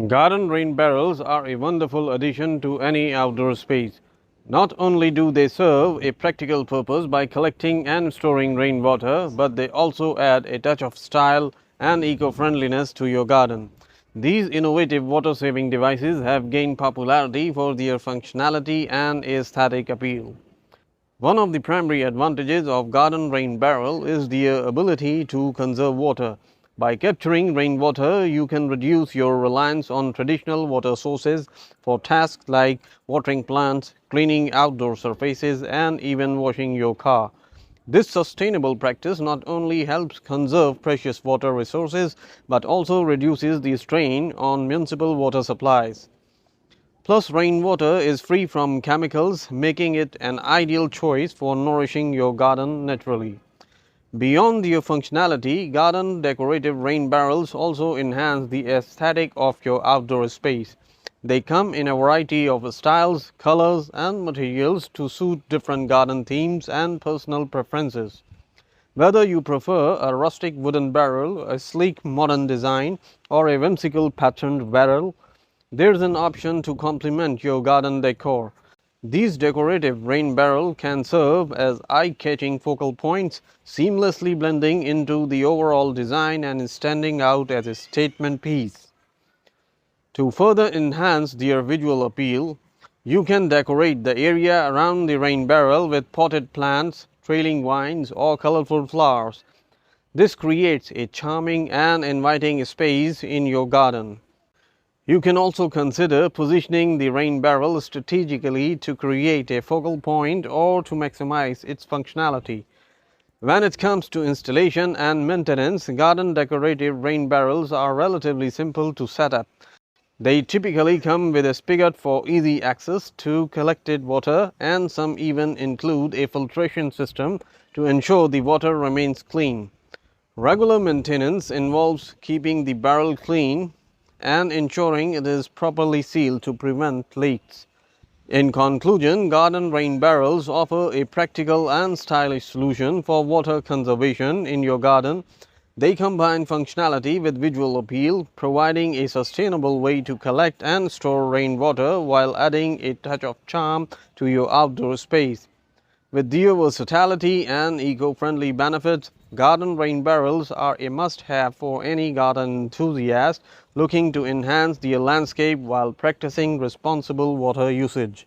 Garden rain barrels are a wonderful addition to any outdoor space. Not only do they serve a practical purpose by collecting and storing rainwater, but they also add a touch of style and eco-friendliness to your garden. These innovative water-saving devices have gained popularity for their functionality and aesthetic appeal. One of the primary advantages of garden rain barrel is their ability to conserve water. By capturing rainwater, you can reduce your reliance on traditional water sources for tasks like watering plants, cleaning outdoor surfaces, and even washing your car. This sustainable practice not only helps conserve precious water resources but also reduces the strain on municipal water supplies. Plus, rainwater is free from chemicals, making it an ideal choice for nourishing your garden naturally. Beyond their functionality, garden decorative rain barrels also enhance the aesthetic of your outdoor space. They come in a variety of styles, colors, and materials to suit different garden themes and personal preferences. Whether you prefer a rustic wooden barrel, a sleek modern design, or a whimsical patterned barrel, there's an option to complement your garden decor. These decorative rain barrels can serve as eye-catching focal points, seamlessly blending into the overall design and standing out as a statement piece. To further enhance their visual appeal, you can decorate the area around the rain barrel with potted plants, trailing vines, or colorful flowers. This creates a charming and inviting space in your garden. You can also consider positioning the rain barrel strategically to create a focal point or to maximize its functionality. When it comes to installation and maintenance, garden decorative rain barrels are relatively simple to set up. They typically come with a spigot for easy access to collected water, and some even include a filtration system to ensure the water remains clean. Regular maintenance involves keeping the barrel clean and ensuring it is properly sealed to prevent leaks. In conclusion, garden rain barrels offer a practical and stylish solution for water conservation in your garden. They combine functionality with visual appeal, providing a sustainable way to collect and store rainwater while adding a touch of charm to your outdoor space. With their versatility and eco-friendly benefits, garden rain barrels are a must-have for any garden enthusiast looking to enhance their landscape while practicing responsible water usage.